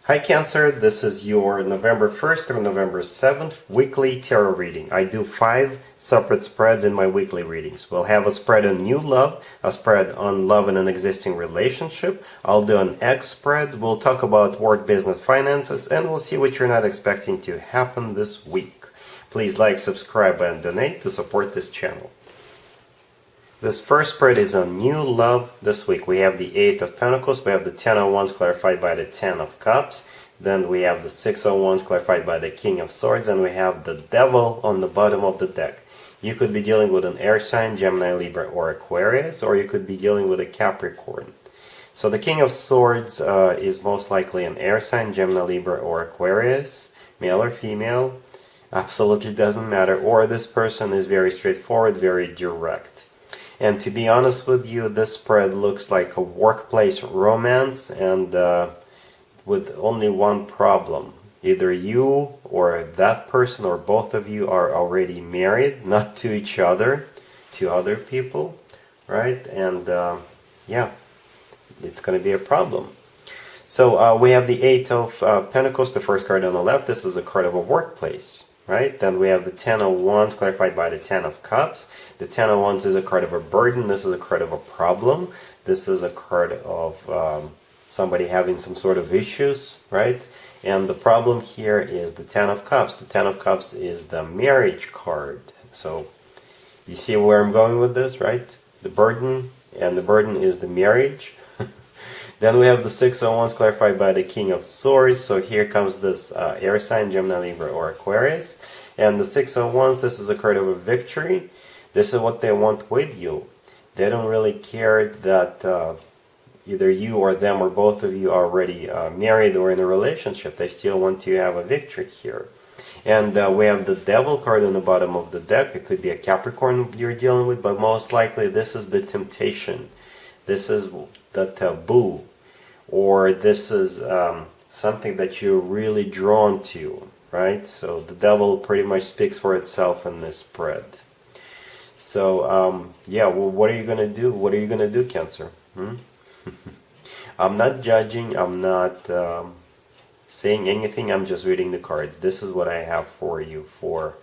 Hi Cancer, this is your November 1st through November 7th weekly tarot reading. I do 5 separate spreads in my weekly readings. We'll have a spread on new love, a spread on love in an existing relationship. I'll do an X spread. We'll talk about work, business, finances, and we'll see what you're not expecting to happen this week. Please like, subscribe, and donate to support this channel. This first spread is on new love this week. We have the 8 of Pentacles, we have the 10 of Wands clarified by the 10 of Cups, then we have the 6 of Wands clarified by the King of Swords, and we have the Devil on the bottom of the deck. You could be dealing with an air sign, Gemini, Libra, or Aquarius, or you could be dealing with a Capricorn. So the King of Swords is most likely an air sign, Gemini, Libra, or Aquarius, male or female, absolutely doesn't matter, or this person is very straightforward, very direct. And to be honest with you, this spread looks like a workplace romance, and with only one problem. Either you or that person or both of you are already married, not to each other, to other people, right? And yeah, it's going to be a problem. So we have the 8 of Pentacles, the first card on the left. This is a card of a workplace. Right? Then we have the 10 of Wands clarified by the 10 of Cups. The 10 of Wands is a card of a burden. This is a card of a problem. This is a card of somebody having some sort of issues, right? And the problem here is the 10 of Cups. The 10 of Cups is the marriage card. So you see where I'm going with this, right? The burden, and the burden is the marriage. Then we have the 6 of Wands clarified by the King of Swords. So here comes this air sign, Gemini, Libra, or Aquarius. And the 6 of Wands, this is a card of a victory. This is what they want with you. They don't really care that either you or them or both of you are already married or in a relationship. They still want to have a victory here. And we have the Devil card on the bottom of the deck. It could be a Capricorn you're dealing with, but most likely this is the temptation. This is the taboo, or this is something that you're really drawn to, right? So the Devil pretty much speaks for itself in this spread. So yeah, well, what are you going to do? What are you going to do, Cancer? I'm not judging, I'm not saying anything, I'm just reading the cards. This is what I have for you for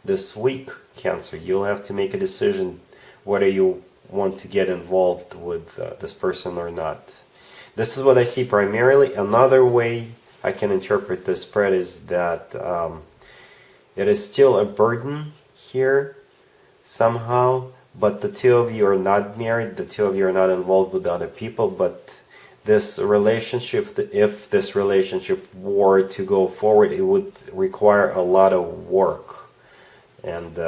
this week, Cancer. You'll have to make a decision whether you want to get involved with this person or not. This is what I see primarily. Another way I can interpret this spread is that it is still a burden here somehow, but the two of you are not married, the two of you are not involved with other people, but this relationship, if this relationship were to go forward, it would require a lot of work, and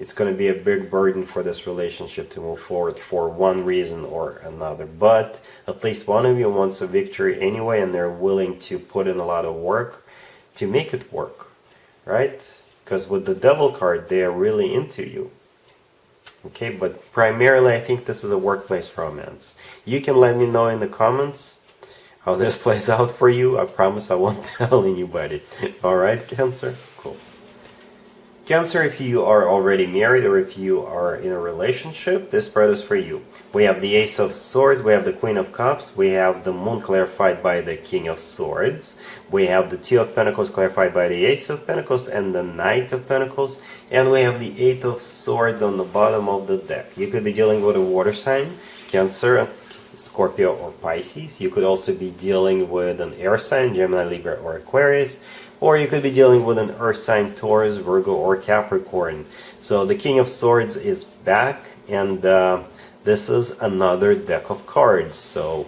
it's going to be a big burden for this relationship to move forward for one reason or another. But at least one of you wants a victory anyway, and they're willing to put in a lot of work to make it work, right? Because with the Devil card, they are really into you. Okay, but primarily I think this is a workplace romance. You can let me know in the comments how this plays out for you. I promise I won't tell anybody. Alright, Cancer? Cool. Cancer, if you are already married or if you are in a relationship, this spread is for you. We have the Ace of Swords, we have the Queen of Cups, we have the Moon clarified by the King of Swords, we have the 2 of Pentacles clarified by the Ace of Pentacles and the Knight of Pentacles, and we have the 8 of Swords on the bottom of the deck. You could be dealing with a water sign, Cancer, Scorpio, or Pisces. You could also be dealing with an air sign, Gemini, Libra, or Aquarius. Or you could be dealing with an earth sign, Taurus, Virgo, or Capricorn. So the King of Swords is back, and this is another deck of cards. So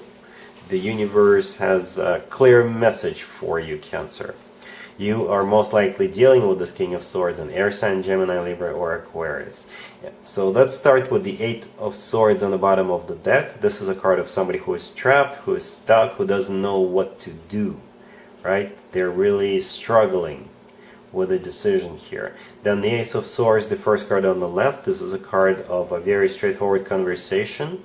the universe has a clear message for you, Cancer. You are most likely dealing with this King of Swords, an air sign, Gemini, Libra, or Aquarius. So let's start with the 8 of Swords on the bottom of the deck. This is a card of somebody who is trapped, who is stuck, who doesn't know what to do. Right? They're really struggling with a decision here. Then the Ace of Swords, the first card on the left, this is a card of a very straightforward conversation,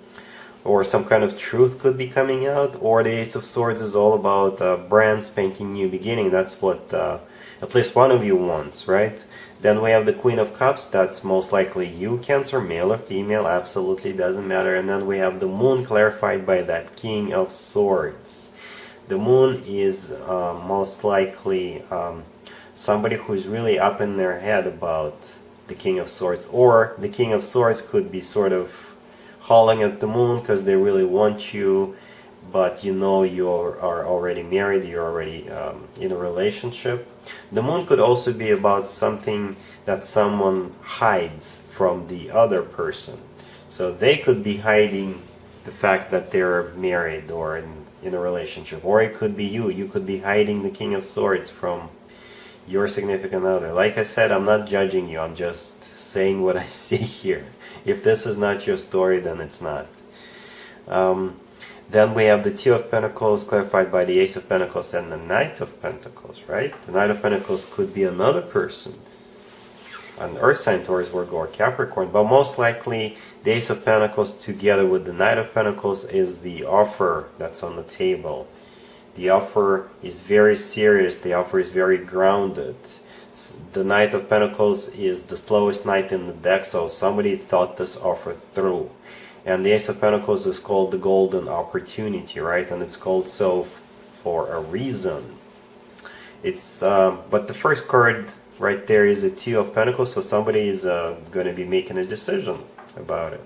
or some kind of truth could be coming out, or the Ace of Swords is all about a brand spanking new beginning. That's what at least one of you wants, right? Then we have the Queen of Cups, that's most likely you, Cancer, male or female, absolutely doesn't matter. And then we have the Moon clarified by that King of Swords. The moon is most likely somebody who's really up in their head about the King of Swords, or the King of Swords could be sort of hauling at the moon because they really want you, but you know you are already married, you're already in a relationship. The moon could also be about something that someone hides from the other person. So they could be hiding the fact that they're married or in a relationship, or it could be you could be hiding the King of Swords from your significant other. Like I said, I'm not judging you, I'm just saying what I see here. If this is not your story, then it's not. Then we have the Two of Pentacles clarified by the Ace of Pentacles and the Knight of Pentacles, right? The Knight of Pentacles could be another person, an Earth sign, Taurus, Virgo, or Capricorn, but most likely the Ace of Pentacles together with the Knight of Pentacles is the offer that's on the table. The offer is very serious, the offer is very grounded. The Knight of Pentacles is the slowest knight in the deck, so somebody thought this offer through. And the Ace of Pentacles is called the golden opportunity, right? And it's called so for a reason. It's but the first card right there is a Two of Pentacles, so somebody is going to be making a decision about it.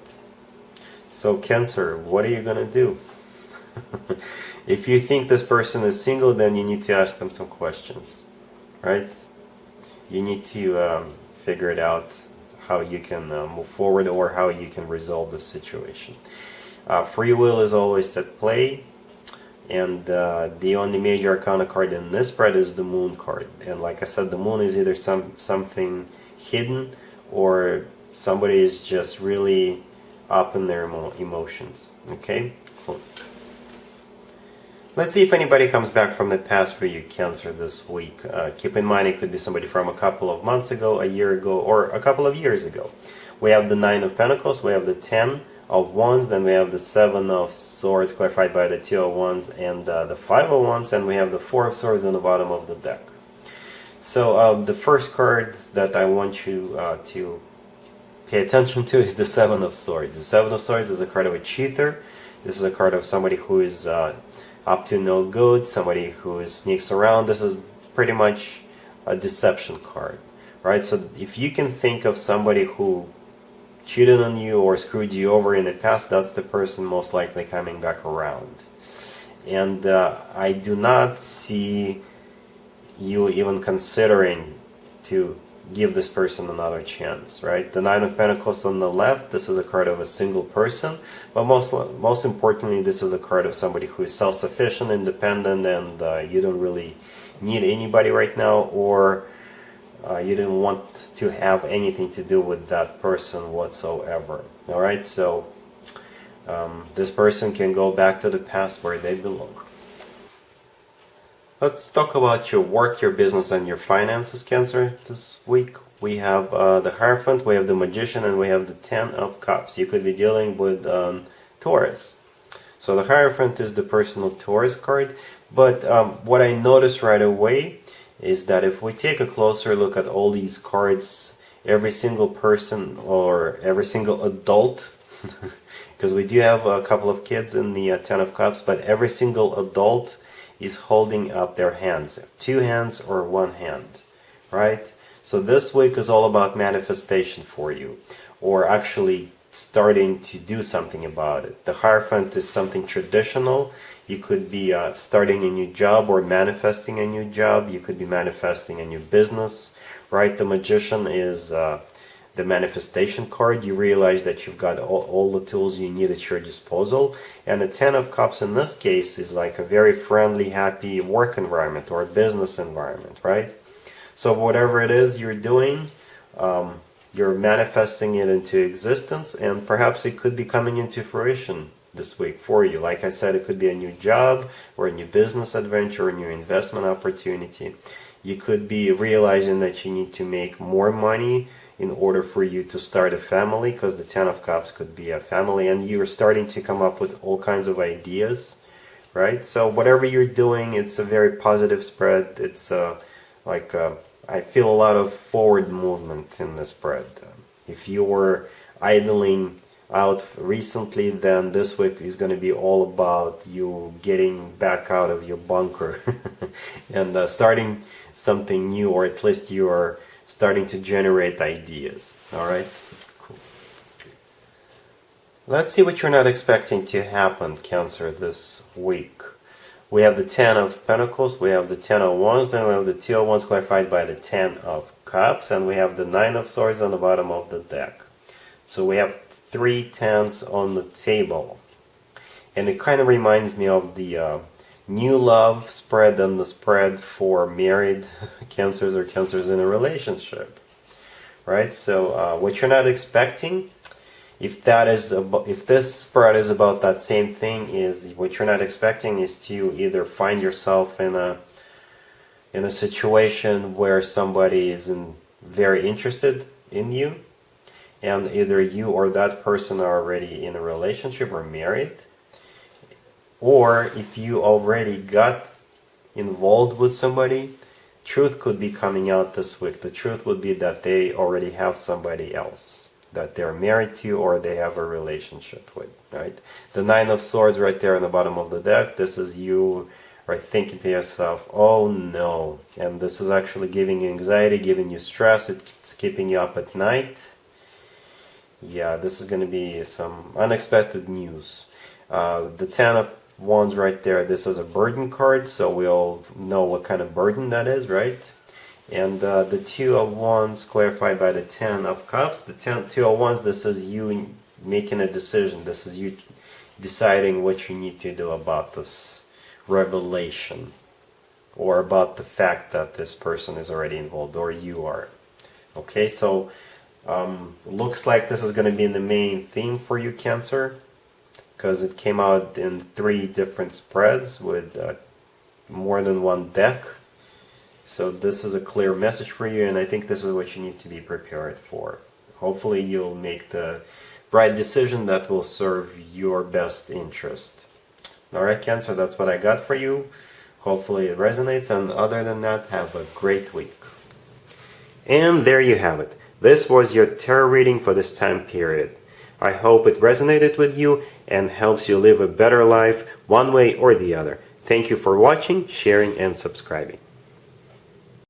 So Cancer, what are you going to do? If you think this person is single, then you need to ask them some questions, right? You need to figure it out how you can move forward or how you can resolve the situation. Free will is always at play, and the only major arcana card in this spread is the Moon card. And like I said, the Moon is either something hidden or somebody is just really up in their emotions. Okay, cool. Let's see if anybody comes back from the past for you, Cancer, this week. Keep in mind it could be somebody from a couple of months ago, a year ago, or a couple of years ago. We have the Nine of Pentacles, we have the Ten of Wands, then we have the Seven of Swords clarified by the Two of Wands and the Five of Wands, and we have the Four of Swords on the bottom of the deck. So the first card that I want you to pay attention to is the Seven of Swords. The Seven of Swords is a card of a cheater. This is a card of somebody who is up to no good, somebody who sneaks around. This is pretty much a deception card, right? So if you can think of somebody who cheated on you or screwed you over in the past, that's the person most likely coming back around. And I do not see you even considering to give this person another chance, right? The Nine of Pentacles on the left, this is a card of a single person, but most importantly, this is a card of somebody who is self-sufficient, independent, and you don't really need anybody right now, or you didn't want to have anything to do with that person whatsoever. All right, so this person can go back to the past where they belong. Let's talk about your work, your business, and your finances, Cancer, this week. We have the Hierophant, we have the Magician, and we have the Ten of Cups. You could be dealing with Taurus. So the Hierophant is the personal Taurus card, but what I noticed right away is that if we take a closer look at all these cards, every single person or every single adult, because we do have a couple of kids in the Ten of Cups, but every single adult is holding up their hands, two hands or one hand, right? So this week is all about manifestation for you, or actually starting to do something about it. The Hierophant is something traditional. You could be starting a new job or manifesting a new job. You could be manifesting a new business, right? The Magician is the manifestation card. You realize that you've got all the tools you need at your disposal. And the Ten of Cups in this case is like a very friendly, happy work environment or business environment, right? So whatever it is you're doing, you're manifesting it into existence, and perhaps it could be coming into fruition this week for you. Like I said, it could be a new job or a new business adventure, a new investment opportunity. You could be realizing that you need to make more money in order for you to start a family, because the Ten of Cups could be a family, and you're starting to come up with all kinds of ideas, right? So whatever you're doing, it's a very positive spread. It's I feel a lot of forward movement in the spread. If you were idling out recently, then this week is going to be all about you getting back out of your bunker and starting something new, or at least you are starting to generate ideas. All right, cool. Let's see what you're not expecting to happen, Cancer, this week. We have the 10 of Pentacles, we have the 10 of Wands, then we have the 2 of Wands clarified by the 10 of Cups, and we have the 9 of Swords on the bottom of the deck. So we have 3 tens on the table. And it kind of reminds me of the new love spread and the spread for married Cancers or Cancers in a relationship. Right? So what you're not expecting, if this spread is about that same thing, is what you're not expecting is to either find yourself in a situation where somebody is very interested in you, and either you or that person are already in a relationship or married, or if you already got involved with somebody, truth could be coming out this week. The truth would be that they already have somebody else that they're married to or they have a relationship with, right? The 9 of Swords right there on the bottom of the deck, this is you are thinking to yourself, oh no, and this is actually giving you anxiety, giving you stress, it's keeping you up at night. Yeah, this is going to be some unexpected news. The 10 of Wands right there, this is a burden card, so we all know what kind of burden that is, right? And the 2 of Wands clarified by the 10 of Cups. The 2 of Wands, this is you making a decision. This is you deciding what you need to do about this revelation, or about the fact that this person is already involved, or you are. Okay, so looks like this is going to be the main theme for you, Cancer, because it came out in 3 different spreads with more than one deck. So this is a clear message for you, and I think this is what you need to be prepared for. Hopefully you'll make the right decision that will serve your best interest. Alright, Cancer, that's what I got for you. Hopefully it resonates, and other than that, have a great week. And there you have it. This was your tarot reading for this time period. I hope it resonated with you and helps you live a better life one way or the other. Thank you for watching, sharing, and subscribing.